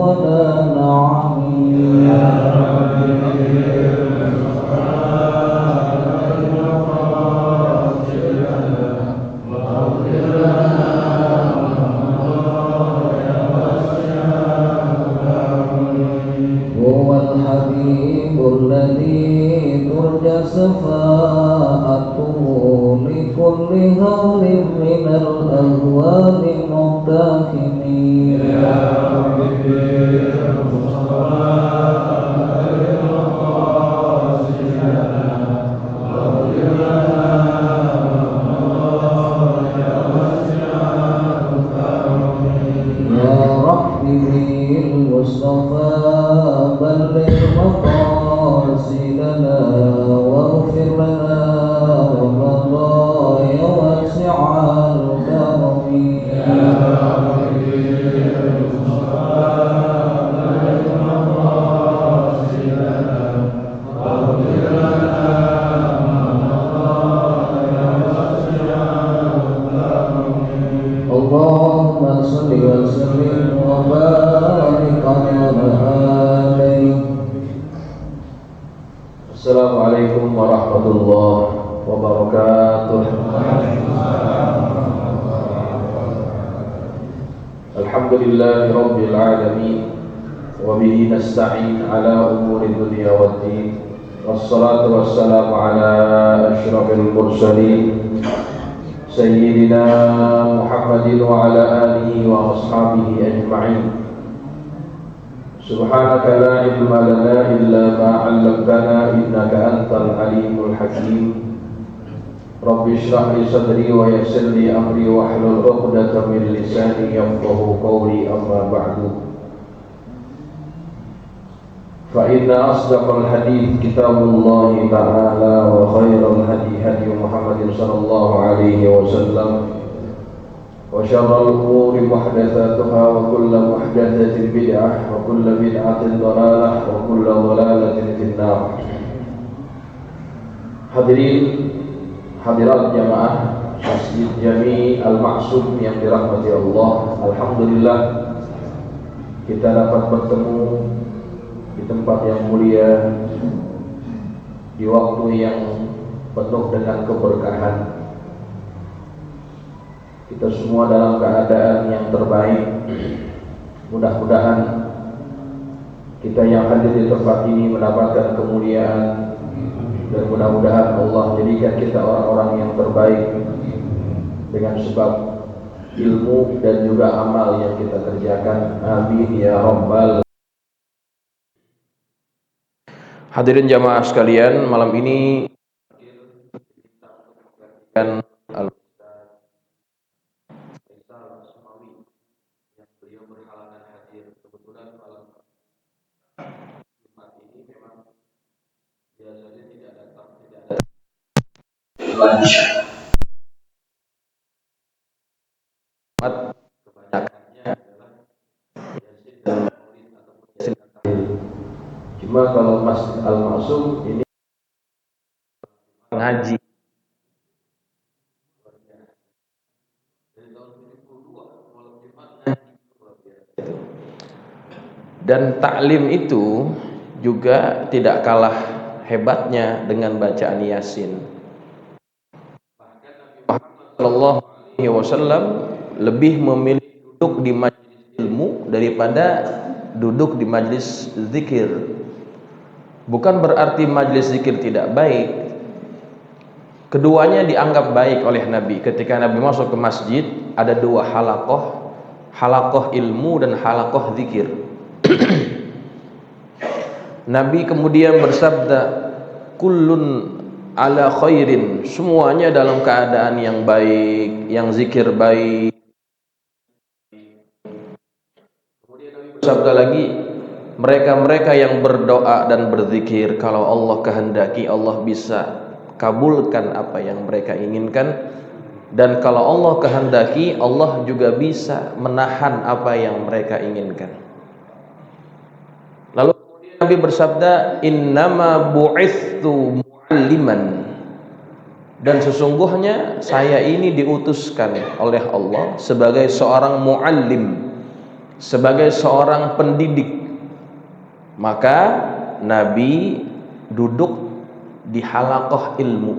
ولا نعم يا هو الحبيب الذي ترجى شفاعته لكل هول من الأهوال مقتحمين يا ربي المصطفى بلغ مقاصدنا واغفر لنا وقضايا واسع الكرم يا ربي المصطفى بلغ مقاصدنا واغفر لنا وقضايا واسع الكرم اللهم صل وسلم وبارك عليه. Assalamualaikum warahmatullahi wabarakatuh. Alhamdulillahi rabbil alamin wa bihi nasta'in ala umuri dunya waddin. Wassalatu wassalamu ala asyrafil mursalin Sayyidina Muhammadin wa ala alihi wa ashabihi ajma'in. Subhanaka la ilma lana illa ma 'allamtana innaka antal alimul hakim. Rabbi shrah li sadri wa yassir li amri wa hlul 'uqdatam min lisani yafqahu qawli amma ba'du. Fa inna asdaqal hadits kitabullah ta'ala wa khairal hadi hadi Muhammadin sallallahu alaihi wasallam wa syarrul umuri muhdatsatuha wa kullu muhdatsatin bid'ah wa kullu bid'atin dhalalah wa kullu dhalalatin finnar. Hadirin hadirat jamaah Masjid Jami Al-Ma'sum yang dirahmati Allah, alhamdulillah kita dapat bertemu di tempat yang mulia, di waktu yang penuh dengan keberkahan. Kita semua dalam keadaan yang terbaik. Mudah-mudahan kita yang hadir di tempat ini mendapatkan kemuliaan, dan mudah-mudahan Allah jadikan kita orang-orang yang terbaik dengan sebab ilmu dan juga amal yang kita kerjakan. Amin ya rabbal. Hadirin jamaah sekalian, malam ini kan yang beliau berhalangan hadir. Kebetulan malam Jumat ini memang biasanya tidak datang, kebanyakannya adalah Yasin dan Maulid ataupun Yasin dan Tahlil. Cuma kalau Masjid Al-Ma'sum ini ngaji dari tahun 72 malam Jumat ngaji. Dan taklim itu juga tidak kalah hebatnya dengan bacaan Yasin. Bahkan Nabi Muhammad sallallahu alaihi wasallam lebih memilih duduk di majelis ilmu daripada duduk di majelis zikir. Bukan berarti majelis zikir tidak baik. Keduanya dianggap baik oleh Nabi. Ketika Nabi masuk ke masjid, ada dua halaqah, halaqah ilmu dan halaqah zikir. Nabi kemudian bersabda, kullun ala khairin, semuanya dalam keadaan yang baik, yang zikir baik. Kemudian Nabi bersabda lagi, mereka-mereka yang berdoa dan berzikir, kalau Allah kehendaki, Allah bisa kabulkan apa yang mereka inginkan. Dan kalau Allah kehendaki, Allah juga bisa menahan apa yang mereka inginkan. Lalu kemudian Nabi bersabda, innama bu'ithtu mu'alliman, dan sesungguhnya saya ini diutuskan oleh Allah sebagai seorang mu'allim, sebagai seorang pendidik, maka Nabi duduk di halaqah ilmu,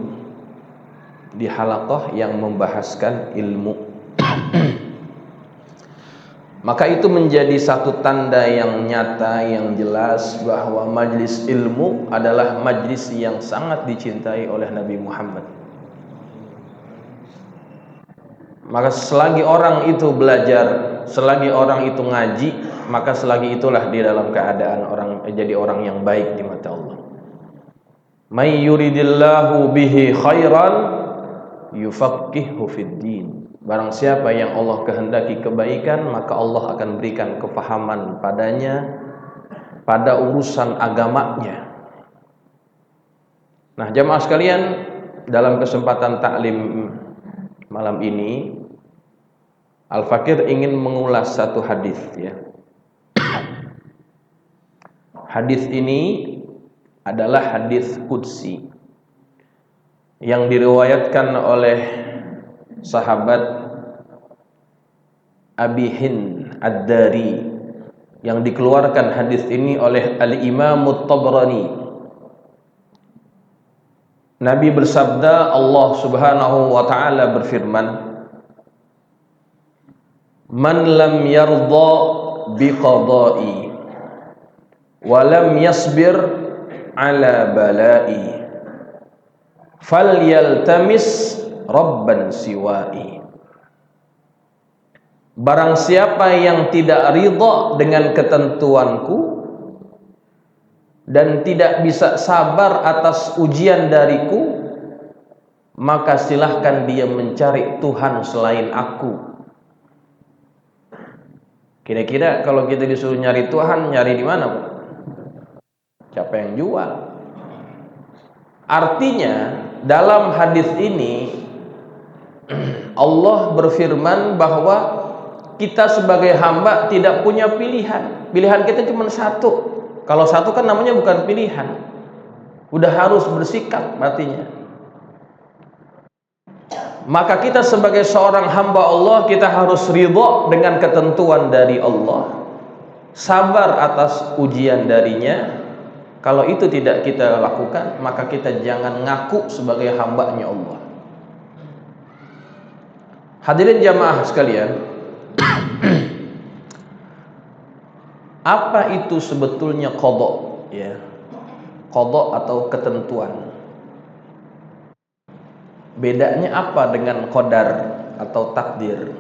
di halaqah yang membahaskan ilmu. Maka itu menjadi satu tanda yang nyata, yang jelas bahwa majlis ilmu adalah majlis yang sangat dicintai oleh Nabi Muhammad. Maka selagi orang itu belajar, selagi orang itu ngaji, maka selagi itulah dia dalam keadaan jadi orang yang baik di mata Allah. May yuridillahu bihi khairan yufaqihu fid din. Barang siapa yang Allah kehendaki kebaikan, maka Allah akan berikan kefahaman padanya pada urusan agamanya. Nah, jamaah sekalian, dalam kesempatan taklim malam ini, Al-Fakir ingin mengulas satu hadis, ya. Hadis ini adalah hadis qudsi yang diriwayatkan oleh sahabat Abi Hind Ad-Dari, yang dikeluarkan hadis ini oleh Al-Imam At-Tabrani. Nabi bersabda, Allah Subhanahu wa taala berfirman, "Man lam yarda biqada'i wa lam yasbir ala bala'i falyaltamis rabban siwa'i." Barang siapa yang tidak ridha dengan ketentuanku dan tidak bisa sabar atas ujian dariku, maka silahkan dia mencari Tuhan selain aku. Kira-kira kalau kita disuruh nyari Tuhan, nyari di mana, Bu? Siapa yang jual? Artinya dalam hadis ini Allah berfirman bahwa kita sebagai hamba tidak punya pilihan. Pilihan kita cuma satu. Kalau satu kan namanya bukan pilihan. Udah harus bersikap artinya. Maka kita sebagai seorang hamba Allah, kita harus ridha dengan ketentuan dari Allah, sabar atas ujian darinya. Kalau itu tidak kita lakukan, maka kita jangan ngaku sebagai hambanya Allah. Hadirin jamaah sekalian, apa itu sebetulnya qada, ya? Qada atau ketentuan. Bedanya apa dengan qadar atau takdir?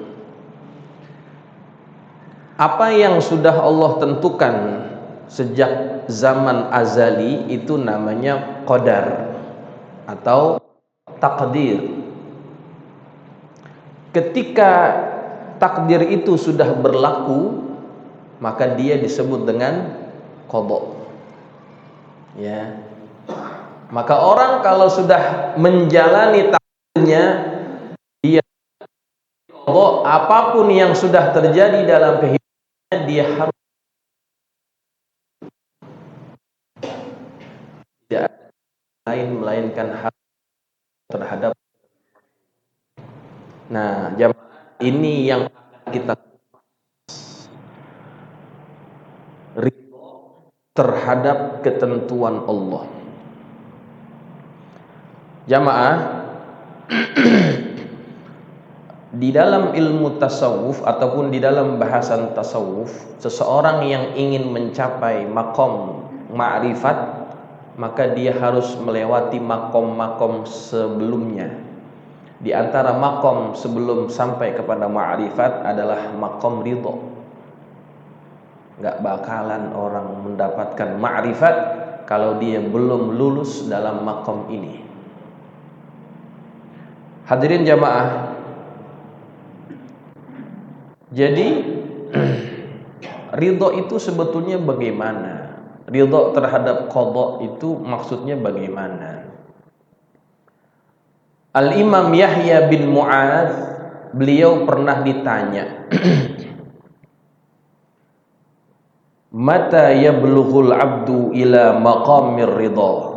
Apa yang sudah Allah tentukan sejak zaman azali itu namanya qadar atau takdir. Ketika takdir itu sudah berlaku, maka dia disebut dengan qada. Ya. Maka orang kalau sudah menjalani takdirnya, dia qada, apapun yang sudah terjadi dalam kehidupannya, dia harus tidak lain melainkan hak terhadap. Nah, jamaah, ini yang kita ridha terhadap ketentuan Allah. Jamaah, di dalam ilmu tasawuf ataupun di dalam bahasan tasawuf, seseorang yang ingin mencapai makom ma'rifat, maka dia harus melewati makom-makom sebelumnya. Di antara makom sebelum sampai kepada ma'rifat adalah makom ridha. Gak bakalan orang mendapatkan ma'rifat kalau dia belum lulus dalam makom ini. Hadirin jamaah, jadi ridha itu sebetulnya bagaimana? Ridha terhadap qada itu maksudnya bagaimana? Al-Imam Yahya bin Mu'adz, beliau pernah ditanya, mata yablughul abdu ila maqamir ridha?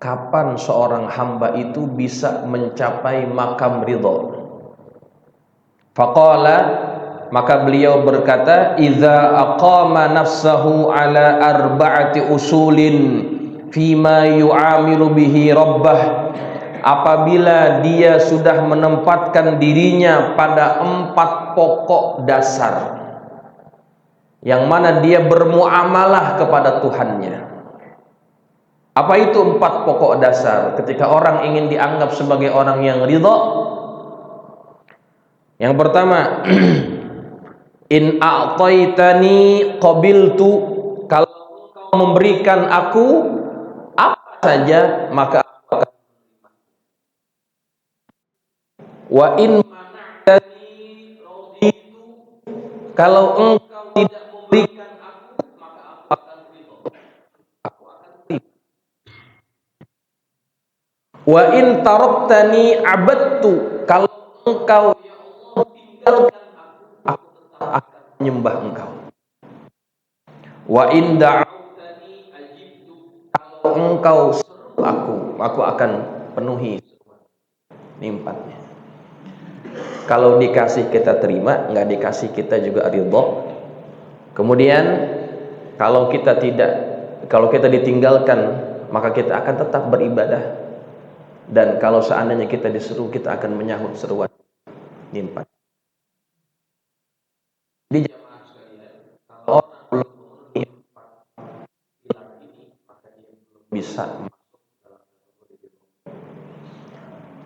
Kapan seorang hamba itu bisa mencapai makam ridha? Faqala, Maka beliau berkata, idza aqama nafsahu ala arba'ati usulin fima yu'amilu bihi rabbah, apabila dia sudah menempatkan dirinya pada 4 pokok dasar yang mana dia bermuamalah kepada Tuhannya. Apa itu 4 pokok dasar ketika orang ingin dianggap sebagai orang yang ridha? Yang pertama, in a'taitani qabiltu, kalau engkau memberikan aku apa saja maka aku akan. Wa in mana'tani raditu, kalau engkau tidak memberikan aku maka aku akan ridha, aku akan terima. Wa in taraktani abadtu, kalau engkau ya Allah tinggalkan aku tetap akan menyembah engkau. Wa in da'awtani ajibtu, kalau engkau seru aku akan penuhi. Ini 4-nya. Kalau dikasih kita terima, nggak dikasih kita juga ridha. Kemudian kalau kita ditinggalkan, maka kita akan tetap beribadah. Dan kalau seandainya kita diseru, kita akan menyahut seruan. Ini 4. Di jamaah sekalian, kalau orang belum memenuhi 4 pilar ini, maka dia belum bisa masuk dalam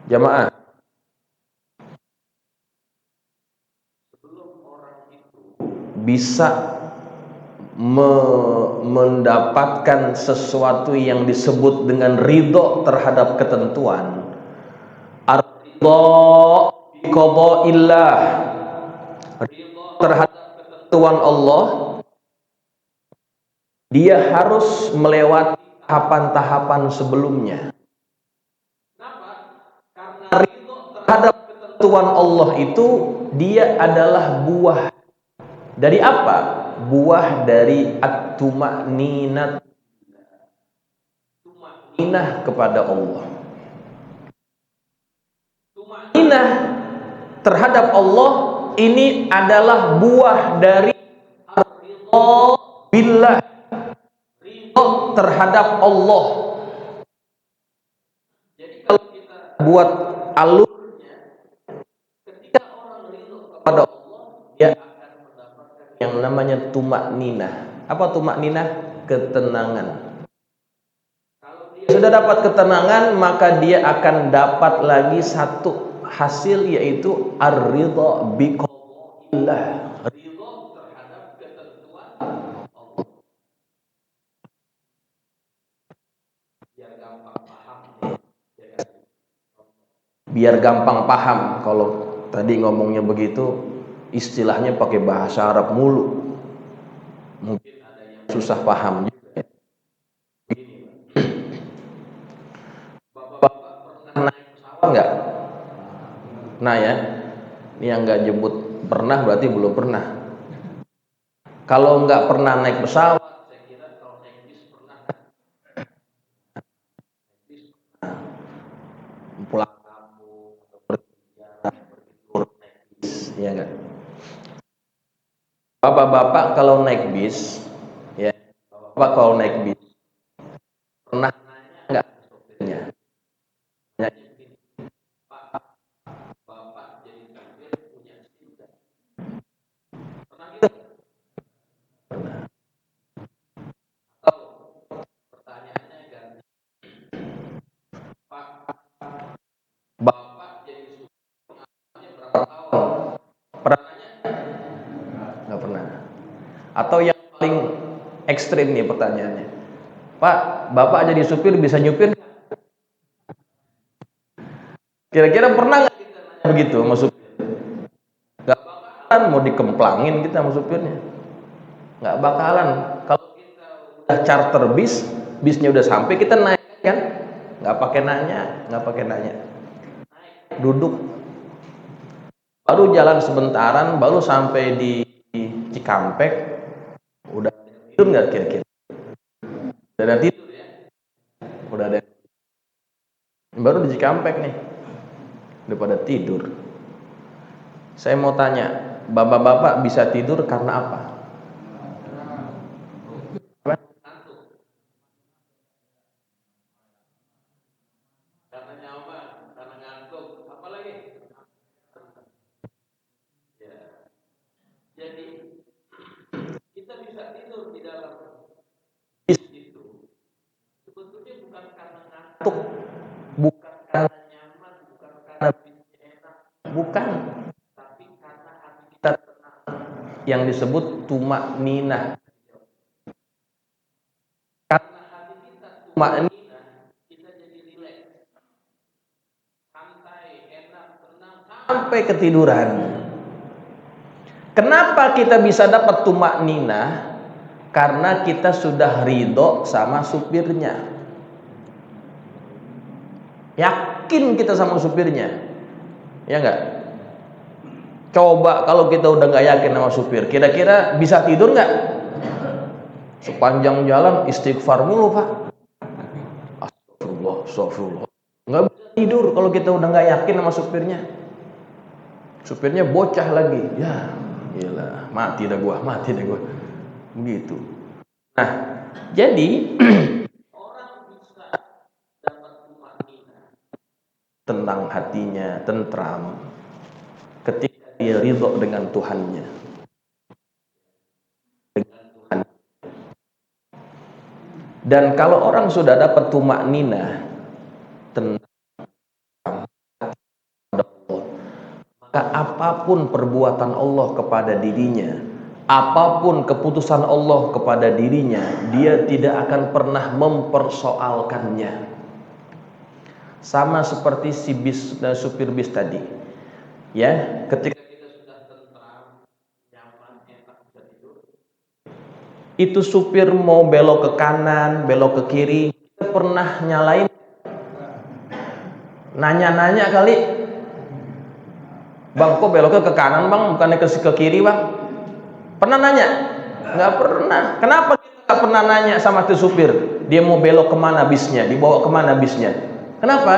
jamaah. Sebelum orang itu bisa mendapatkan sesuatu yang disebut dengan ridho terhadap ketentuan, ar-ridho bi qada'illah, ridho terhadap ketentuan Allah, dia harus melewati tahapan-tahapan sebelumnya. Kenapa? Karena ridho terhadap ketentuan Allah itu dia adalah buah dari apa? Buah dari at-tuma'ninah, tuma'ninah kepada Allah. Tuma'ninah terhadap Allah ini adalah buah dari ridho billah, ridho terhadap Allah. Jadi kalau kita buat alurnya, ketika orang ridho kepada Allah, dia akan mendapatkan yang namanya tuma'ninah. Apa tuma'ninah? Ketenangan. Kalau dia sudah dapat ketenangan, maka dia akan dapat lagi satu hasil, yaitu ar-ridha bi qada'illah, ridha terhadap ketentuan Allah. Biar gampang paham. Biar gampang paham, kalau tadi ngomongnya begitu, istilahnya pakai bahasa Arab mulu, mungkin ada yang susah paham juga. Begini, Bapak pernah naik pesawat nggak? Nah ya, ini yang nggak jemput pernah berarti belum pernah. Kalau nggak pernah naik pesawat, saya kira kalau naik bis pernah. Pulang kampung atau pergi tur naik bis, ya nggak? Bapak-bapak kalau naik bis, ya, bapak kalau naik bis pernah nanya nggak ke sopirnya? Nanya, Pak, bapak jadi supir punya SIM nggak? Pernah gitu? Pernah. Atau pertanyaannya ganti, Pak, bapak jadi supir pengalamannya berapa tahun? Pernah nanya? Nggak pernah. Atau yang paling ekstrim nih pertanyaannya, Pak, bapak jadi supir bisa nyupir? Kira-kira pernah nggak kita nanya begitu sama supir? Nggak bakalan, mau dikemplangin kita sama supirnya. Nggak bakalan. Kalau kita udah charter bis, bisnya udah sampai, kita naik kan? Nggak pakai nanya. Naik, duduk. Baru jalan sebentaran, baru sampai di Cikampek, udah tidur nggak kira-kira? Udah ada tidur ya? Udah ada. Baru di Cikampek nih, udah pada tidur. Saya mau tanya, bapak-bapak bisa tidur karena apa? Karena nyaman, karena ngantuk, apa lagi? Ya. Jadi kita bisa tidur di dalam bis itu sebetulnya bukan karena ngantuk, bukan karena nyaman, bukan karena bisnya enak, bukan, tapi karena hati kita tenang, yang disebut tumak nina. Karena hati kita tumak nina, kita jadi rileks, santai, enak, tenang, sampai ketiduran. Kenapa kita bisa dapat tumak nina? Karena kita sudah ridho sama supirnya, yakin kita sama supirnya, ya enggak? Coba kalau kita udah nggak yakin sama supir, kira-kira bisa tidur nggak? Sepanjang jalan istighfar mulu pak, astagfirullah, astagfirullah, nggak bisa tidur kalau kita udah nggak yakin sama supirnya. Supirnya bocah lagi, ya gila, mati dah gua begitu. Nah, jadi orang bisa dapat tumanina, tenang hatinya, tentram, ketika dia ridho dengan Tuhannya, dengan Tuhan. Dan kalau orang sudah dapat tumanina, tenang, maka apapun perbuatan Allah kepada dirinya, apapun keputusan Allah kepada dirinya, dia tidak akan pernah mempersoalkannya. Sama seperti si bis dan supir bis tadi, ya, ketika kita sudah tentram, nyaman, enak, bisa tidur, itu supir mau belok ke kanan, belok ke kiri, kita pernah nyalain, nanya-nanya kali, bang kok beloknya ke kanan bang, bukannya ke kiri bang? Pernah nanya? Nggak pernah. Kenapa kita nggak pernah nanya sama tuh supir? Dia mau belok kemana bisnya? Dibawa kemana bisnya? Kenapa?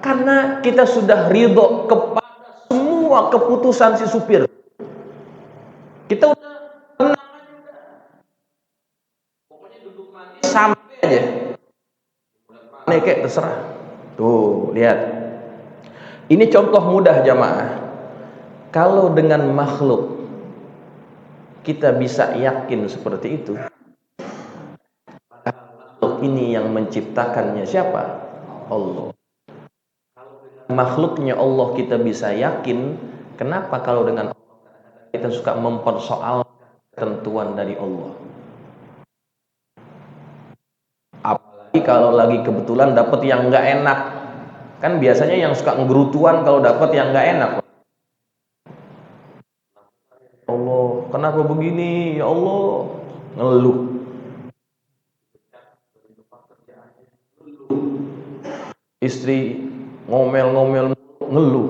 Karena kita sudah ridho kepada semua keputusan si supir. Kita udah tenang aja. Pokoknya duduk manis sampai aja. Nih kayak terserah. Tuh, lihat. Ini contoh mudah jamaah. Kalau dengan makhluk kita bisa yakin seperti itu, makhluk ini yang menciptakannya siapa? Allah. Kalau dengan makhluknya Allah kita bisa yakin, kenapa kalau dengan Allah kita suka mempersoalkan ketentuan dari Allah? Apalagi kalau lagi kebetulan dapat yang nggak enak, kan biasanya yang suka ngegerutuan kalau dapat yang nggak enak. Allah, kenapa begini? Ya Allah, ngeluh. Istri ngomel-ngomel, ngeluh.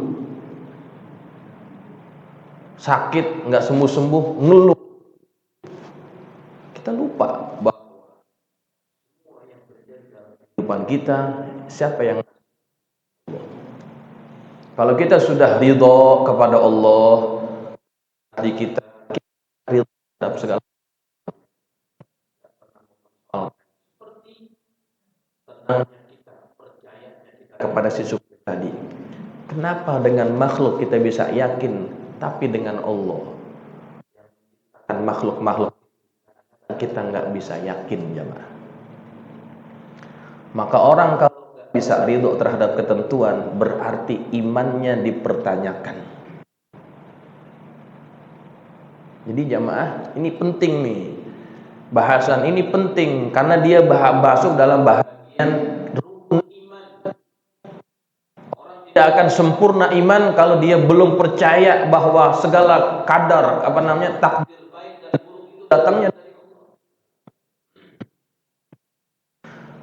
Sakit nggak sembuh-sembuh, ngeluh. Kita lupa bahwa semua yang terjadi dalam kehidupan kita, siapa yang kalau kita sudah ridho kepada Allah, hati kita ridho terhadap segala hal. Seperti tenangnya kita, percayanya kita kepada si supir tadi. Kenapa dengan makhluk kita bisa yakin, tapi dengan Allah, dengan makhluk-makhluk kita nggak bisa yakin, jemaah. Maka orang kalau nggak bisa ridho terhadap ketentuan, berarti imannya dipertanyakan. Jadi jamaah, ini penting nih, bahasan ini penting karena dia masuk dalam bahagian rukun iman. Orang tidak akan sempurna iman kalau dia belum percaya bahwa segala kadar takdir baik dan buruk itu datangnya dari Allah.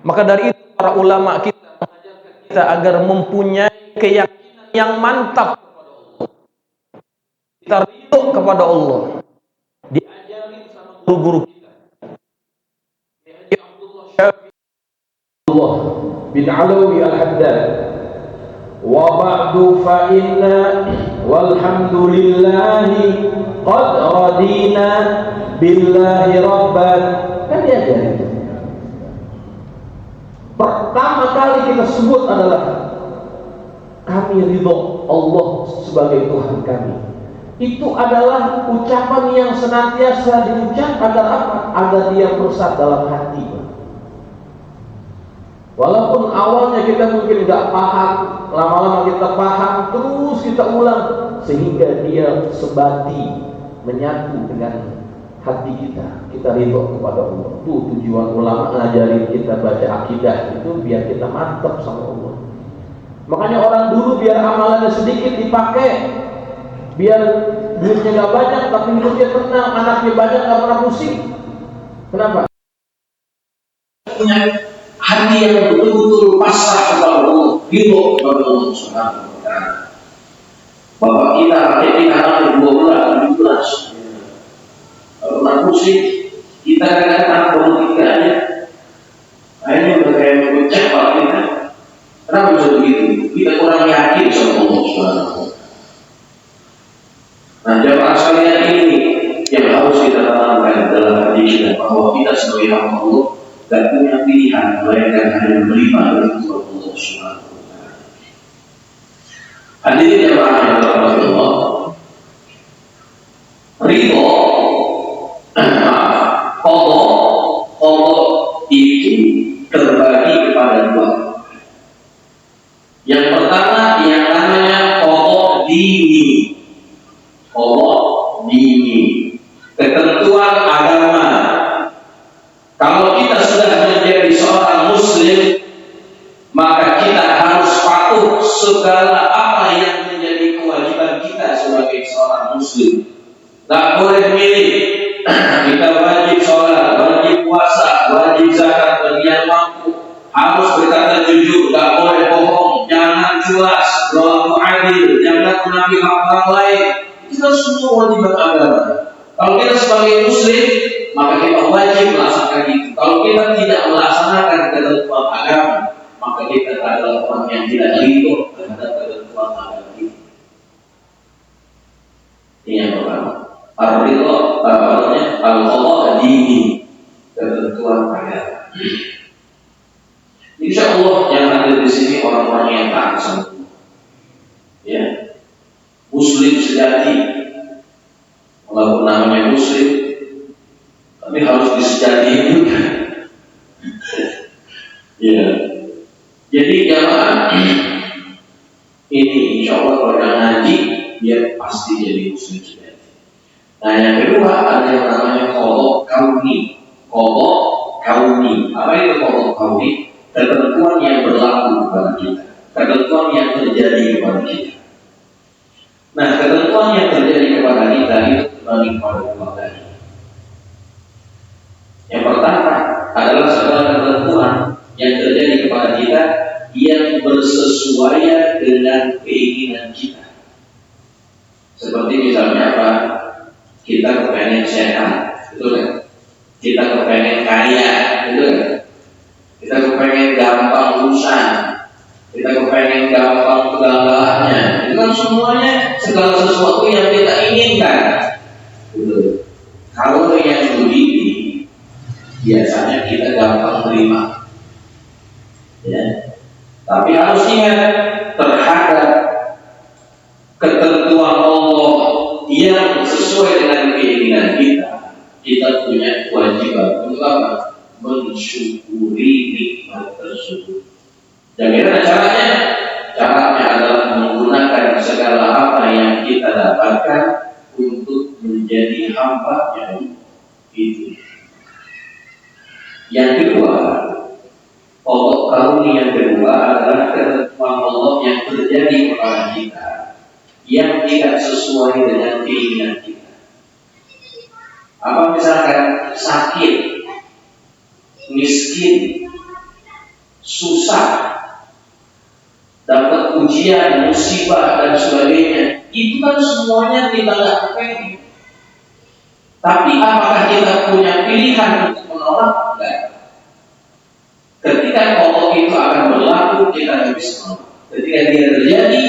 Maka dari itu para ulama kita mengajarkan kita agar mempunyai keyakinan yang mantap kepada Allah. Kita ridho kepada Allah. Diajari sama guru-guru kita. Diajari Abdullah Syafi'i Allah bin Alawi al-Haddad. Wa ba'du fa inna walhamdulillahi qad radina billahi rabban. Kan diajarin itu. Pertama kali kita sebut adalah kami ridho Allah sebagai Tuhan kami. Itu adalah ucapan yang senantiasa diucap agar apa? Agar dia meresap dalam hati. Walaupun awalnya kita mungkin nggak paham, lama-lama kita paham, terus kita ulang sehingga dia sebati menyatu dengan hati kita. Kita ridho kepada Allah. Itu tujuan ulama ngajarin kita baca akidah itu biar kita mantap sama Allah. Makanya orang dulu biar amalannya sedikit dipakai, biar duitnya nggak banyak tapi hidupnya tenang, anaknya banyak nggak pernah pusing. Kenapa? Punya hati yang betul-betul pasrah kepada Allah, ridho kepada Allah Subhanahu wa Ta'ala. Bapak kita, kakek kita anak 12, 17, pernah pusing, kita kadang-kadang politikanya, akhirnya udah kayak mengucap Pak kita. Kenapa bisa begitu? Kita kurang yakin sama Allah Subhanahu wa Ta'ala. Nah, jamaah sekalian ini yang harus kita tanamkan dalam hati kita bahwa kita sebagai hamba Allah dan punya pilihan melainkan hanya menerima dari Allah Subhanahu wa Ta'ala. Hadirin jamaah yang dirahmati Allah, ridho, Allah itu terbagi kepada dua. Yang pertama yang namanya qada dini. Qada dini, ketentuan agama. Kalau kita sudah menjadi seorang muslim, maka kita harus patuh segala apa yang menjadi kewajiban kita sebagai seorang muslim. Tak boleh milih. Kita wajib sholat, wajib puasa, wajib zakat bagi yang mampu. Harus berkata jujur, tak boleh bohong, jangan culas, berlaku adil, jangan mengambil hak orang lain. Itu semua wajiban agama. Kalau kita sebagai muslim, maka kita wajib melaksanakan itu. Kalau kita tidak melaksanakan ketentuan agama, maka kita adalah orang yang tidak ridho terhadap ketentuan agama itu. Ini yang pertama. Ar-ridho, namanya al-qada dini, ketentuan agama. Insya Allah yang ada di sini orang-orang yang taat sama Allah, ya, muslim sejati. Walaupun namanya muslim, tapi harus disejatikan juga. Ya, jadi jamaah ini insya Allah kalau ngaji dia pasti jadi muslim sejati. Nah yang kedua ada yang namanya qada kauni. Qada kauni. Apa itu qada kauni? Ketentuan yang berlaku kepada kita, ketentuan yang terjadi kepada kita. Nah, ketentuan yang terjadi kepada kita itu kembali kepada dua tadi. Yang pertama adalah segala ketentuan yang terjadi kepada kita yang bersesuaian dengan keinginan kita. Seperti misalnya apa? Kita kepengen sehat, betul kan? Kita kepengen kaya, betul kan? Kita kepengen gampang urusan, kita kepengen gampang segala-galanya. Itu kan semuanya segala sesuatu yang kita inginkan. Betul. Kalau yang begini, biasanya kita gampang terima. Ya. Tapi harus ingat terhadap ketentuan Allah yang sesuai dengan keinginan kita, kita punya kewajiban untuk apa? Mensyukuri nikmat tersebut. Dan bagaimana caranya? Caranya adalah menggunakan segala apa yang kita dapatkan untuk menjadi hamba yang itu. Yang kedua, pokok karunia yang kedua adalah ketentuan Allah yang terjadi kepada kita yang tidak sesuai dengan keinginan kita. Apa misalkan sakit, miskin, susah, dapat ujian, musibah dan sebagainya, itu kan semuanya kita nggak pengen. Tapi apakah kita punya pilihan untuk menolak? Enggak. Ketika Allah itu akan berlaku, kita nggak bisa menolak. Ketika dia terjadi,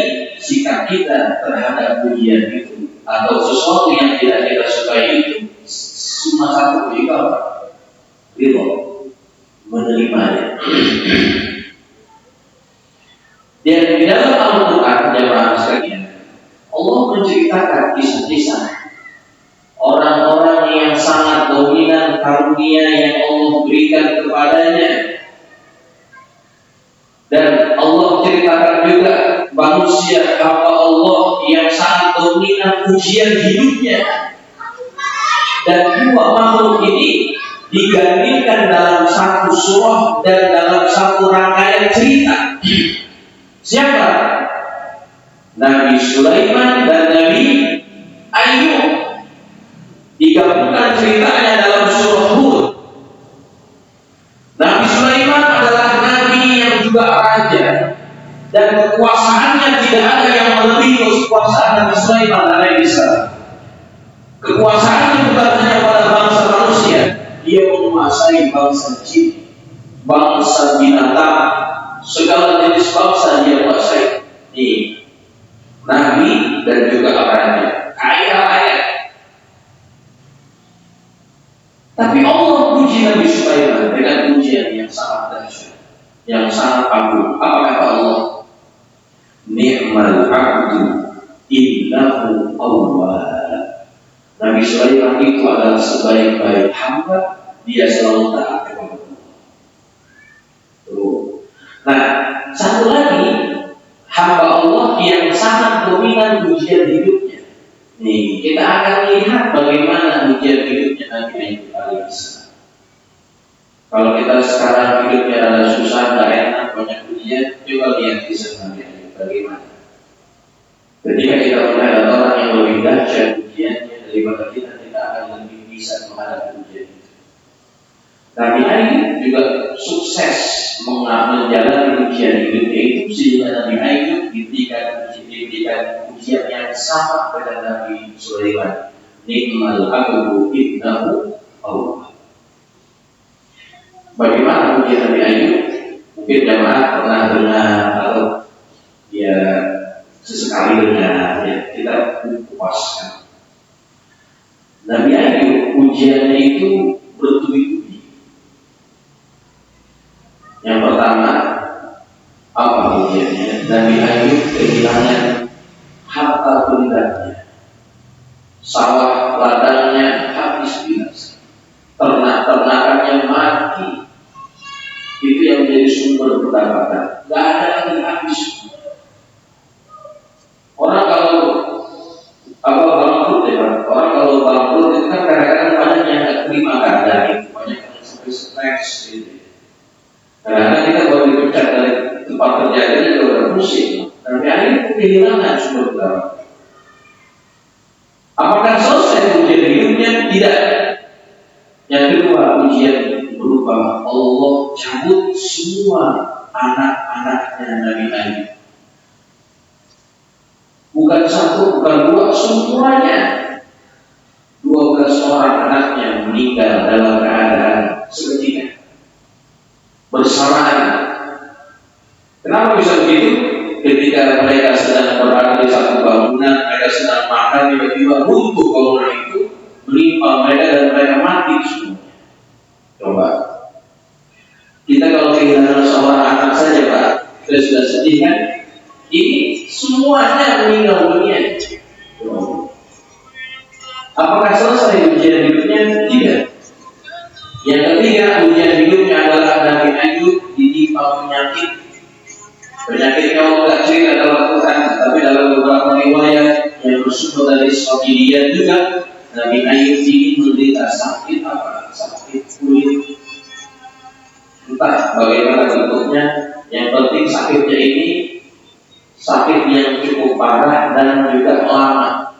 sikap kita terhadap pujian itu atau sesuatu yang tidak kita sukai itu cuma satu, yaitu apa? Ridho, menerimanya. Dan di dalam Al-Quran, jemaah sekalian, Allah menceritakan kisah-kisah orang-orang yang sangat dominan karunia yang Allah berikan kepadanya. Dan Allah ceritakan juga manusia hamba Allah yang sangat dominan ujian hidupnya. Dan dua makhluk ini digandingkan dalam satu surah dan dalam satu rangkaian cerita. Siapa? Nabi Sulaiman dan Nabi Ayub. Digabungkan ceritanya dalam surah Hud. Nabi Sulaiman adalah nabi yang juga raja, dan kekuasaannya tidak ada yang melebihi kekuasaan Nabi Sulaiman alaihissalam. Kekuasaannya bukan hanya pada bangsa manusia, dia menguasai bangsa jin, bangsa binatang, segala jenis bangsa dia kuasai. Ini nabi dan juga raja, kaya raya. Tapi Allah puji Nabi Sulaiman dengan pujian yang sangat dahsyat, yang sangat agung. Apa kata Allah? Ni'mal abdu innahu awwab. Nabi Sulaiman itu adalah sebaik-baik hamba, dia selalu taat kepada Allah. Nah, satu lagi hamba Allah yang sangat dominan ujian hidupnya. Nih, kita akan lihat bagaimana ujian hidupnya Nabi Ayub alaihissalam. Kalau kita sekarang hidupnya ada susah, tidak enak, banyak ujian, coba lihat kisah Nabi Ayub bagaimana. Ketika kita melihat ada orang yang lebih dahsyat ujiannya daripada kita akan lebih bisa menghadapi ujian itu. Nabi Ayub juga sukses menjalani ujian hidupnya itu, sehingga Nabi Ayub diberikan ujian yang sama dengan Nabi Sulaiman. Ni'mal abdu innahu awwab. Bagaimana ujian Nabi Ayub? Mungkin jemaah pernah dengar atau ya sesekali dengar, ya kita puaskan. Nabi Ayub ujiannya itu bertubi-tubi. Yang pertama, apa ujiannya? Nabi Ayub kehilangan harta bendanya, sawah ladangnya habis binasa, ternak-ternakannya mati. Itu yang menjadi sumber pendapatan. Gak ada lagi habis. Orang kalau bangkrut ya, orang kalau bangkrut itu kan kadang-kadang banyak yang tak terima keadaan itu, banyak yang sampai stres gitu. Kadang-kadang kita baru dipecat dari tempat kerja juga udah pusing. Tapi akhirnya kehilangan sumber pendapatan. Apakah selesai ujian hidupnya? Tidak. Yang kedua, ujian berupa Allah cabut semua anak-anaknya Nabi Ayub. Bukan satu, bukan dua, semuanya. 12 orang anaknya meninggal dalam keadaan seketika, bersamaan. Kenapa bisa begitu? Ketika mereka sedang berada di satu bangunan, mereka sedang makan, tiba-tiba runtuh bangunan itu, menimpa mereka dan mereka mati semuanya. Coba, kita kalau kehilangan seorang anak saja Pak, kita sudah sedih kan? Ini semuanya meninggal dunia. Apakah selesai ujian hidupnya? Tidak. Yang ketiga, ujian hidupnya adalah Nabi Ayub ditimpa penyakit. Penyakitnya Allah tidak cerita dalam Al-Quran, tapi dalam beberapa riwayat yang bersumber dari Israiliyat juga, Nabi Ayub ini menderita sakit apa? Sakit kulit. Entah bagaimana bentuknya, yang penting sakitnya ini sakit yang cukup parah dan juga lama.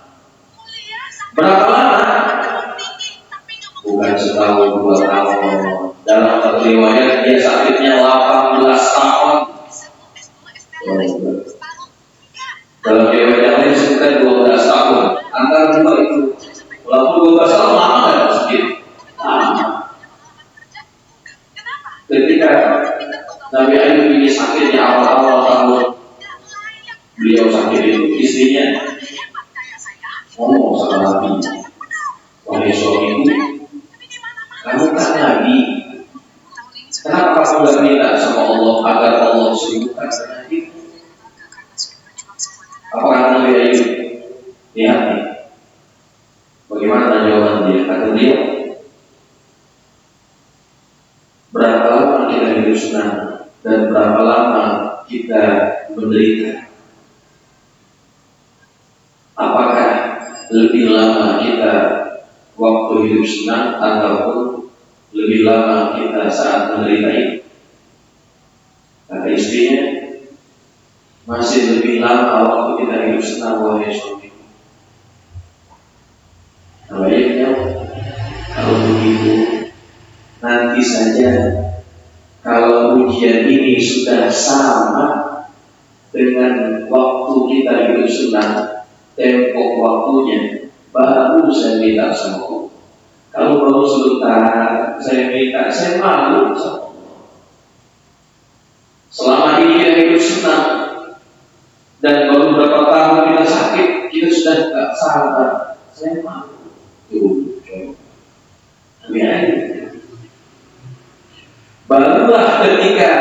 Berapa lama? Bukan setahun, 2 tahun. Dalam satu riwayat dia sakitnya 18 tahun. Dalam riwayat yang lain sekitar 12 tahun. Antara dua itu, walaupun 12 tahun lama kan sakit. Lama. Ketika Nabi Ayub ini sakitnya awal-awal tahun beliau sakit itu, istrinya ngomong sama Nabi, wahai suamiku, kamu kan Nabi, kenapa kamu gak minta sama Allah agar Allah sembuhkan penyakit? Apakah Nabi Ayub? Lihat nih, bagaimana jawaban dia? Kata dia, berapa lama kita hidup senang dan berapa lama kita menderita? Apakah lebih lama kita waktu hidup senang ataupun lebih lama kita saat menderita ini? Kata istrinya, masih lebih lama waktu kita hidup senang, wahai suami. Baiknya, kalau begitu, nanti saja kalau ujian ini sudah sama dengan waktu kita hidup senang, tempo waktunya, baru saya minta sama Allah. Kalau baru sebentar saya minta, saya malu sama Allah. Selama ini kita hidup senang, dan baru beberapa tahun kita sakit, kita sudah tidak sabar, saya malu. Barulah ketika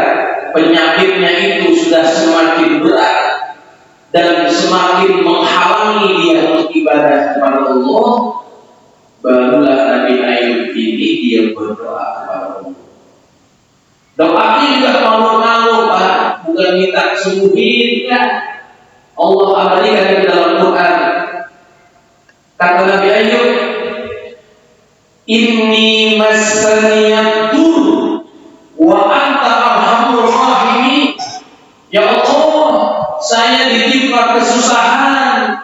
penyakitnya itu sudah semakin berat dan semakin menghalangi dia untuk ibadah kepada Allah, barulah Nabi Ayub ini dia berdoa kepada Allah. Doanya juga malu-malu, Pak, bukan minta sembuhin, kan? Allah abadikan di dalam Quran. Kata Nabi Ayub, inni masaniyatur wa anta arhamur rahimin. Ya Allah, saya ditimpa kesusahan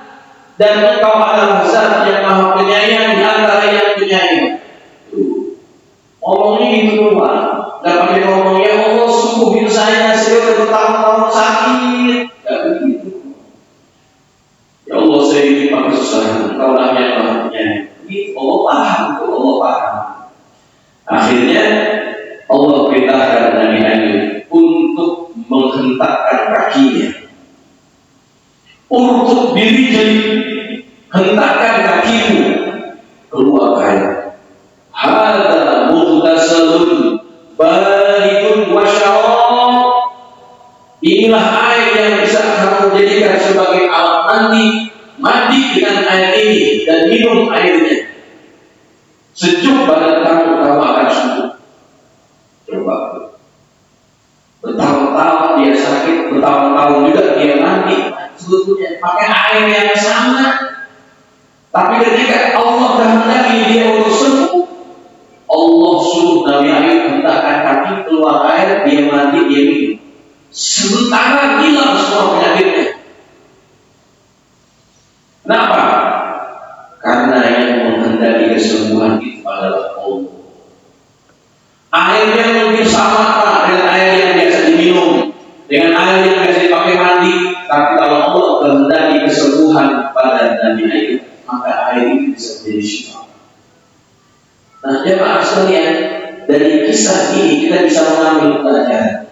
dan Engkau adalah Zat yang Maha Penyayang di antara yang penyayang. Ngomongnya gitu doang, nggak pakai ngomong ya Allah sembuhin saya udah bertahun-tahun sakit, nggak begitu. Ya Allah, saya ditimpa kesusahan, Engkau lah yang Maha Penyayang. Ini Allah paham, Allah paham. Akhirnya Allah perintahkan Nabi Ayub untuk menghentakkan kakinya. Untuk diri jadi hentakkan kakimu keluar air. Hada mughtasalun baridun wa syarab. Inilah air yang bisa kamu jadikan sebagai alat mandi dengan air ini dan minum airnya. Sejuk badan kamu akan sembuh. Coba, bertahun-tahun dia sakit, bertahun-tahun juga dia mandi, sebetulnya pakai air yang sama. Tapi ketika Allah kehendaki dia untuk sembuh, Allah suruh Nabi Ayub hentakkan kaki keluar air, dia mandi, dia minum. Sementara hilang semua penyakitnya. Kenapa? Karena yang menghendaki kesembuhan itu adalah Allah. Airnya mungkin sama Pak dengan air yang biasa diminum, dengan air yang biasa dipakai mandi, tapi kalau Allah kehendaki kesembuhan pada Nabi Ayub, maka air itu bisa menjadi syifa. Nah, jemaah sekalian, dari kisah ini kita bisa mengambil pelajaran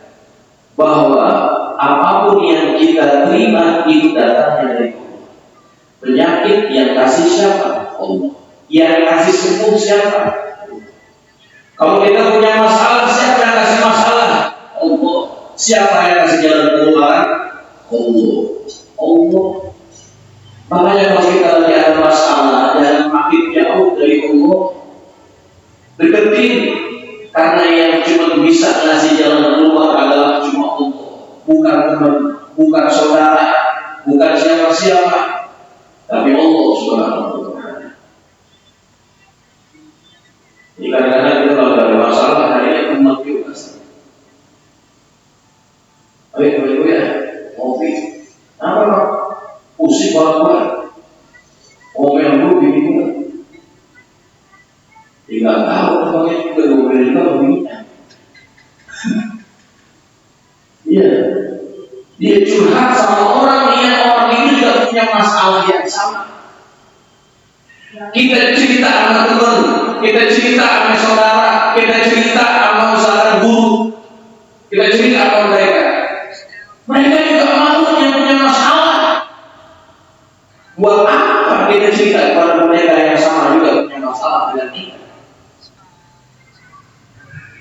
bahwa apapun yang kita terima itu datangnya dari Allah. Penyakit yang kasih siapa? Allah. Yang kasih sembuh siapa? Kalau kita punya masalah, siapa yang kasih masalah? Allah. Siapa yang kasih jalan keluar? Allah. Allah. Makanya kalau kita lagi ada masalah, jangan makin jauh dari Allah. Deketin, karena yang cuma bisa ngasih jalan keluar adalah cuma Allah. Bukan teman, bukan saudara, bukan siapa-siapa, tapi Allah Subhanahu wa Ta'ala. Jadi kadang-kadang kita kalau ada masalah, hanya umat kita. Ayo ya, ngopi. Apa Pak? Pusing banget. Ngomel dulu begini kan. Tidak tahu tempatnya juga ngomel juga begini. Iya. Dia curhat sama orang itu juga punya masalah yang sama. Kita cerita sama teman, kita cerita sama saudara, kita cerita sama saudara guru, kita cerita sama mereka. Mereka juga makhluk yang punya masalah.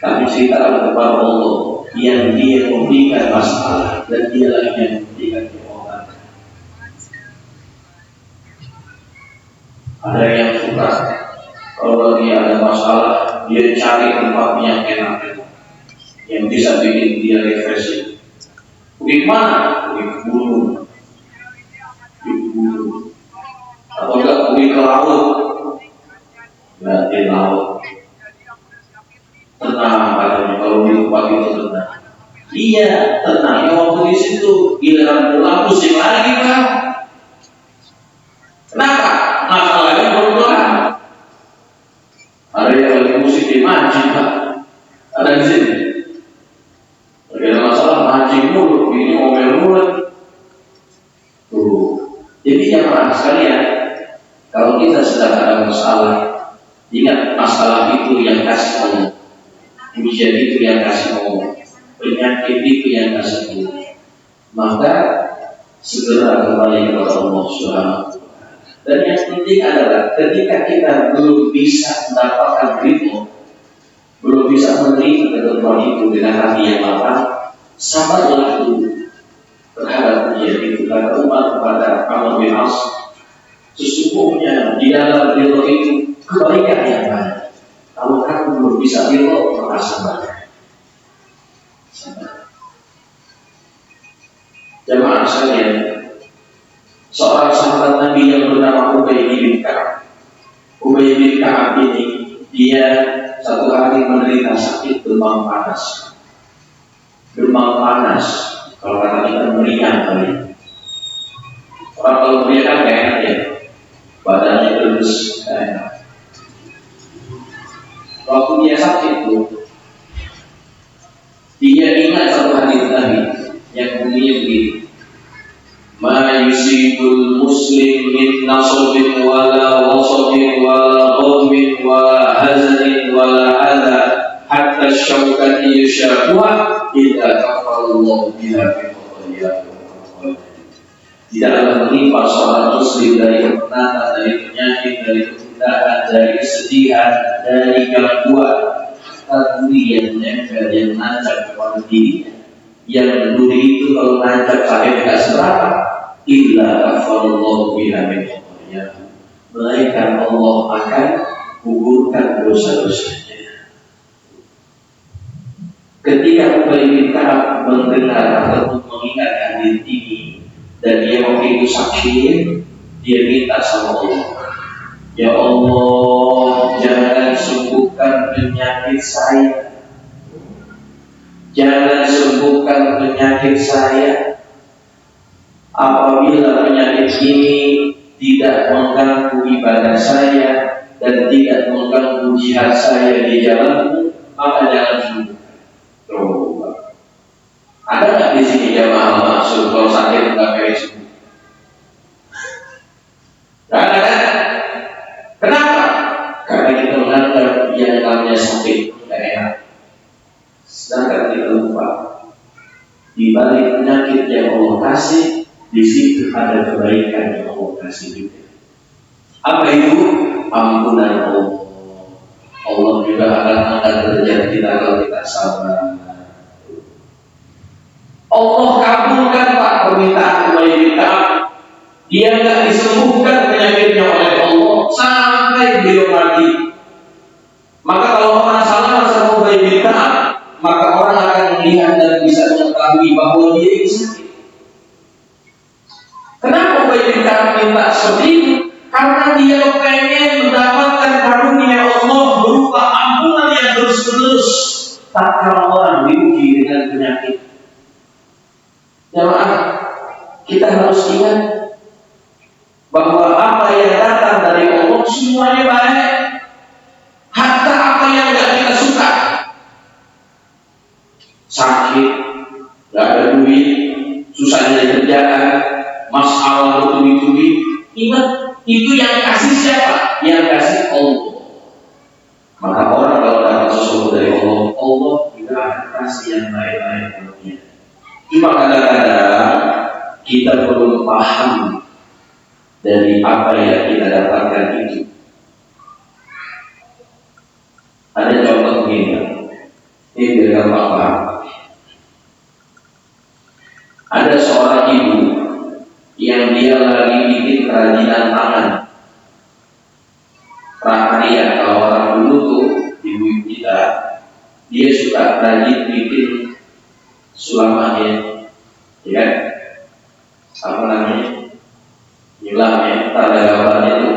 Tapi ceritakan kepada Allah yang Dia memberikan masalah dan Dia lagi yang memberikan jawaban. Ada yang suka kalau dia ada masalah, dia cari tempat yang enak, yang bisa bikin dia refreshing. Pergi kemana? Pergi ke gunung, atau enggak pergi ke laut, di laut. Tenang katanya kalau di tempat itu tenang. Iya, tenangnya waktu di situ giliran pulang pusing lagi kan? Kenapa? Masalahnya belum kelar. Ada yang lagi musik di mancing kan? Ada di sini. Ada masalah mancing mulu, ini ngomel mulu. Tuh. Jadi jamaah sekalian, kalau kita sedang ada masalah, ingat masalah itu yang kasih Allah. Ujian itu yang kasih Allah, penyakit itu yang kasih Allah. Maka segera kembali kepada Allah Subhanahu. Dan yang penting adalah ketika kita belum bisa mendapatkan ridho, belum bisa menerima ketentuan itu dengan hati yang lapang, sabarlah dulu terhadap ujian itu. Kata Umar kepada Amr bin As, sesungguhnya di dalam ridho itu kebaikan yang banyak. Kalau kamu belum bisa ridho, maka sabar. Jamaah sekalian, seorang sahabat Nabi yang bernama Ubay bin Ka'ab. Ubay bin Ka'ab ini, dia satu hari menderita sakit demam panas. Demam panas, kalau kata kita meriang kali. Orang kalau meriang kan gak enak ya, badannya terus gak enak. Waktu dia sakit itu, dia ingat satu hadis Nabi yang bunyinya begini: "Ma yusibul muslim min nasabin wala wasabin wala ghammin wala hazanin wala adha hatta syaukati yushakuha illa kafarallahu biha min khatayahu." Tidaklah menimpa seorang muslim dari kepenatan, dari penyakit, dari kebutaan, dari kesedihan, dari gangguan, hatta duri yang menempel, yang nancap kepada dirinya. Yang duri itu kalau nancap sampai tidak seberapa, illa kafarallahu biha min khatayahu, melainkan Allah akan gugurkan dosa-dosanya. Ketika Ubay bin Ka'ab mendengar atau mengingat hadis ini, dan dia waktu itu sakit, dia minta sama Allah, ya Allah, jangan sembuhkan penyakit saya, jangan sembuhkan penyakit saya. Apabila penyakit ini tidak mengganggu ibadah saya dan tidak mengganggu jihad saya di jalanmu, maka jangan sembuhkan. Ada nggak di sini jamaah maksud kalau sakit nggak pengen sembuh? Nggak ada kan? Kenapa? Karena kita menganggap yang namanya sakit nggak enak. Sedangkan kita lupa di balik penyakit yang Allah kasih, di situ ada kebaikan yang Allah kasih juga. Apa itu? Ampunan Allah. Allah juga akan angkat derajat kita kalau kita sabar. Allah kabulkan Pak permintaan Ubay bin Ka'ab. Dia nggak disembuhkan penyakitnya oleh Allah sampai beliau mati. Maka kalau orang salah sama Ubay bin Ka'ab, maka orang akan melihat dan bisa mengetahui bahwa dia ini sakit. Kenapa Ubay bin Ka'ab minta seperti itu? Karena dia pengen mendapatkan karunia Allah berupa ampunan yang terus-menerus. Tak kalah orang diuji dengan penyakit. Jamaah, kita harus ingat bahwa apa yang datang dari Allah semuanya baik. Hatta apa yang tidak kita suka, sakit, tidak ada duit, susah nyari kerjaan, masalah bertubi-tubi, ingat itu yang kasih siapa? Yang kasih Allah. Maka orang kalau dapat sesuatu dari Allah, Allah juga akan kasih yang baik-baik untuknya. Cuma kadang-kadang kita belum paham dari apa yang kita dapatkan itu. Ada contoh begini, Ini biar gampang paham. Ada seorang ibu yang dia lagi bikin kerajinan tangan. Prakarya, kalau orang dulu tuh ibu kita, dia suka rajin bikin sulamannya, ya kan? Apa namanya? Nyulamnya, ada gambarnya tuh,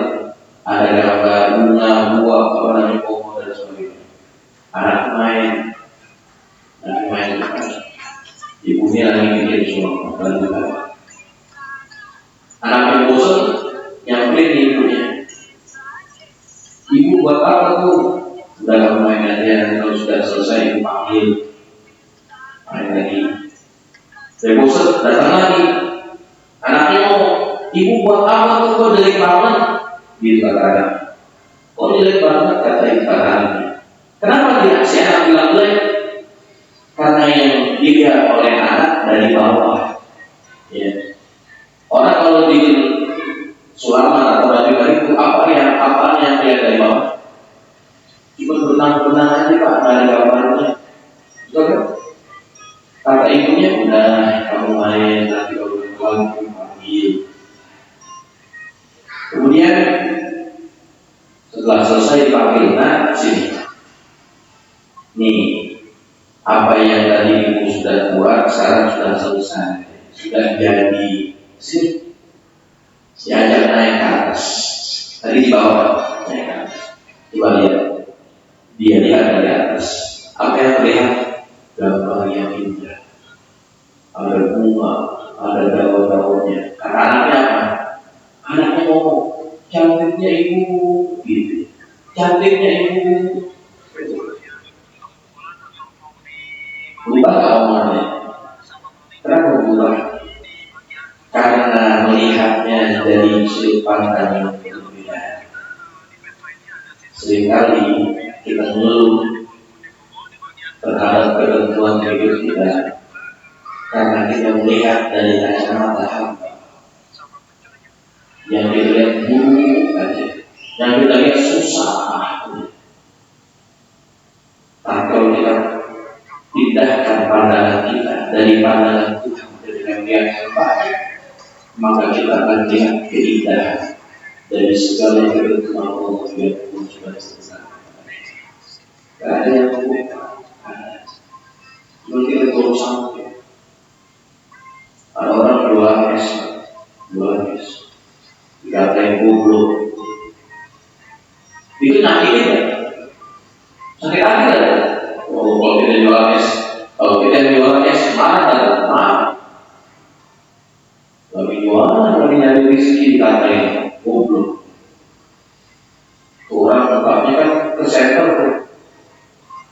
ada gambar bunga, buah, apa namanya, pohon dan sebagainya. Anak main kan. Ibunya lagi bikin sulaman, bantu. Anaknya bosan, nyamperin ibunya. Ibu buat apa tuh? Udah kamu main aja, kalau sudah selesai ibu panggil. Main lagi. Saya bosan, datang lagi. Anaknya mau, ibu buat apa tuh? Kok jelek banget? Gitu kata-kata. Kok jelek banget? Kata ibu kata-kata. Kenapa dia? Si anak bilang jelek? Karena yang dilihat oleh anak dari bawah. Ya. Orang kalau bikin sulaman atau baju itu apa yang lihat dari bawah? Cuma benang-benang aja Pak, nggak ada gambarnya. Betul kan? Kata ibunya, udah kamu main, nanti kalau pulang kamu panggil. Kemudian setelah selesai dipanggil, nah sini. Nih, apa yang tadi ibu sudah buat sekarang sudah selesai, sudah jadi. Sini, si ajak naik ke atas. Tadi di bawah, naik ke atas. Coba lihat. Dia lihat dari atas. Apa yang terlihat? Gambar yang indah. Ada bunga, ada daun-daunnya. Kata anaknya apa? Anaknya ngomong, cantiknya ibu, gitu. Cantiknya ibu. Berubah gak omongannya? Kenapa berubah? Karena melihatnya dari sudut pandang yang berbeda. Seringkali kita mengeluh terhadap ketentuan hidup kita karena kita melihat dari kacamata hamba. Yang kita lihat buruk aja, yang kita lihat susah. Tapi kalau kita pindahkan pandangan kita dari pandangan Tuhan ketika melihat yang baik, maka kita akan lihat keindahan dari segala ketentuan Allah yang sudah selesai. Tidak ada yang membuka. Cuma kita terus sampai. Ada orang jual es, dikatain goblok. Itu nyakitin ya? Sakit hati ya? Oh, kalau kita jual es, marah. Lagi nyari rezeki dikatain goblok. Orang bapaknya kan kesenter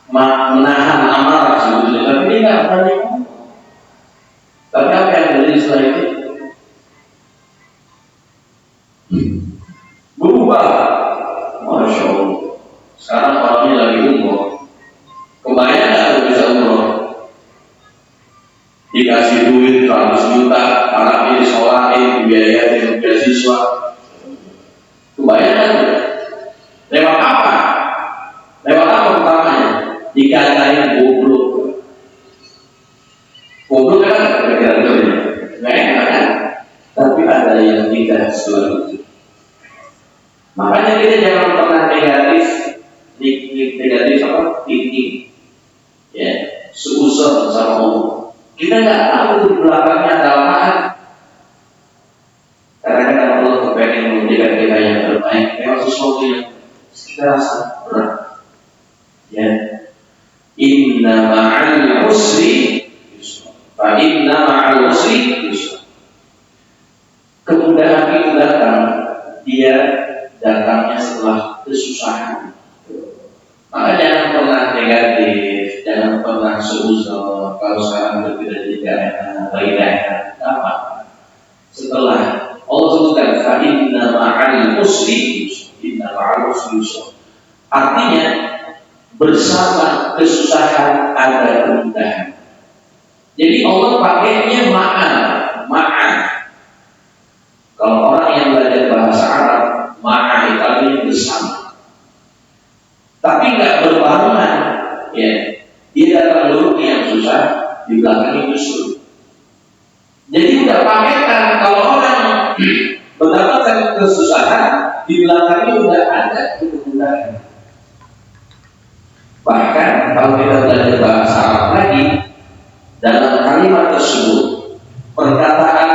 menahan amarah sebetulnya, tapi dia nggak berani ngomong. Tapi apa yang terjadi setelah itu? Berubah. Masya Allah. Sekarang orangnya lagi umroh. Kebayang nggak tuh bisa umroh? Dikasih duit 100 juta, anaknya disolahin, dibiayain beasiswa. Kebayang nggak tuh? Lewat apa? Lewat apa pertamanya? Dikatain goblok. Goblok kan kira-kira nggak enak kan? Tapi ada yang tidak seperti itu. Makanya kita jangan pernah negatif apa? Thinking, ya, seuzon sama Allah. Kita nggak tahu di belakangnya ada apaan. Karena Allah kepengen menjadikan kita yang terbaik. Memang sesuatu yang kita rasa berat. Ya, inna ma'al usri yusra. Fa inna ma'al usri yusra. Kemudahan itu datangnya setelah kesusahan. Maka jangan pernah negatif, jangan pernah seuzon. Kalau sekarang berbeda tidak enak, apa? Setelah Allah sebutkan fa inna ma'al usri yusra. Artinya bersama kesusahan ada kemudahan. Jadi Allah pakainya ma'an. Kalau orang yang belajar bahasa Arab, ma'a itu artinya bersama. Tapi nggak berbarengan, ya. Dia datang dulu yang susah, di belakang justru. Jadi udah pameran kalau orang mendapatkan kesusahan, di belakangnya udah ada kemudahan. Bahkan kalau kita belajar bahasa Arab lagi, dalam kalimat tersebut perkataan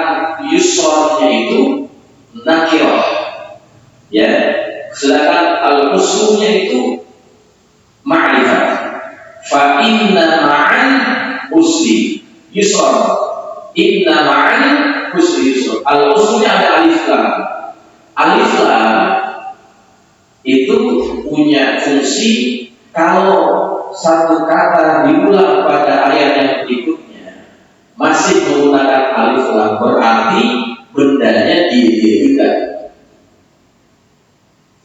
yusranya itu nakirah, ya. Sedangkan al-usrunya itu ma'rifat. Fa inna ma'an usri yusra. Inna ma'an usri yusra. Al-usrunya ada alif lam. Alif lam itu punya fungsi kalau satu kata diulang pada ayat yang berikutnya masih menggunakan alif lam, berarti bendanya didirikan.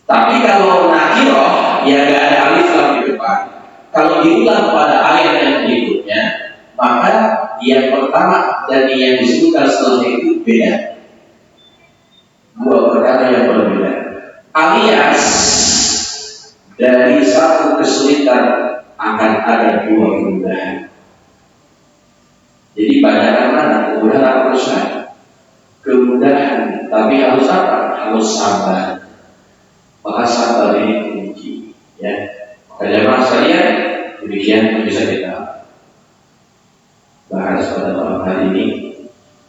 Tapi kalau nakirah ya gak ada alif lam di depan. Kalau diulang pada ayat yang berikutnya, maka yang pertama dan yang disebutkan setelahnya itu beda. Dua perkara yang berbeda. Alias dari satu kesulitan akan ada dua kemudahan. Jadi banyakkan mana kemudahan atau kesulitan? Kemudahan, tapi harus apa? Harus sabar. Maka sabar ini kunci, ya. Maka jemaah sekalian, demikian yang bisa kita bahas pada malam hari ini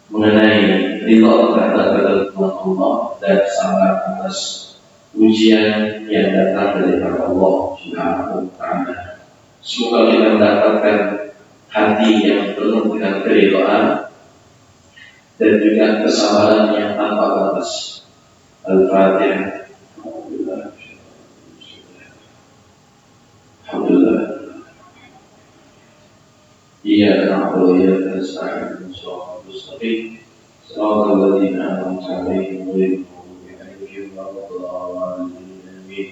mengenai ridha terhadap Allah dan sabar atas ujian yang datang dari Allah Subhanahu wa Ta'ala. Semoga kita mendapatkan hati yang penuh dengan keridhaan dan juga kesabaran yang tanpa batas. Al-Fatihah. Alhamdulillah. Iyyaka na'budu wa iyyaka nasta'in. Shiratal mustaqim. Shiratal ladzina an'amta 'alaihim ghairil maghdubi 'alaihim waladdallin.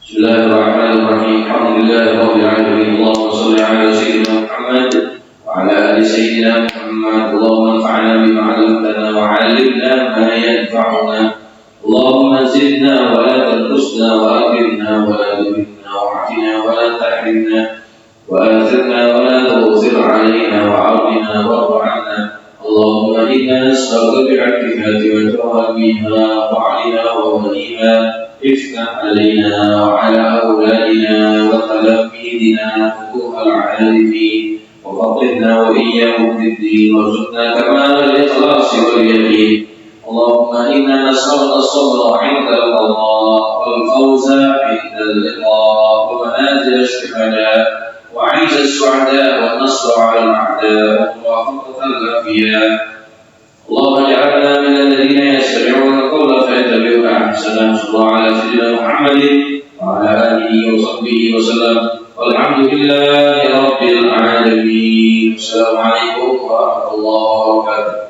Bismillahirrahmanirrahim. Alhamdulillahirabbil alamin. Allahumma shalli 'ala sayyidina Muhammad wa 'ala ali sayyidina Muhammad. Allahumma anfa'na bima 'allamtana wa 'allimna ma yanfa'una. Allahumma zidna wa la tanqusna wa akrimna wa la tuhinna wa'afina wa la tahrimna wa athirna wa la tughfir 'alaina wa 'afina wa 'anna. Allahumma inna nas'aluka bi'afwika wa tawfiqa wa 'alina wa waliha افتح علينا وعلى أولادنا وتلاميذنا فتوح العارفين وفقهنا وإياهم في الدين وارزقنا كمال الإخلاص واليقين. اللهم إنا نسألك الصبر عند القضاء والفوز عند اللقاء ومنازل الشهداء وعز السعداء والنصر على الأعداء وموافقة الأنبياء. اللهم اجعلنا من الذين يستمعون القول فيتبعون احسنه. صلى الله على سيدنا محمد وعلى اله وصحبه وسلم والحمد لله رب العالمين. السلام عليكم ورحمه الله وبركاته.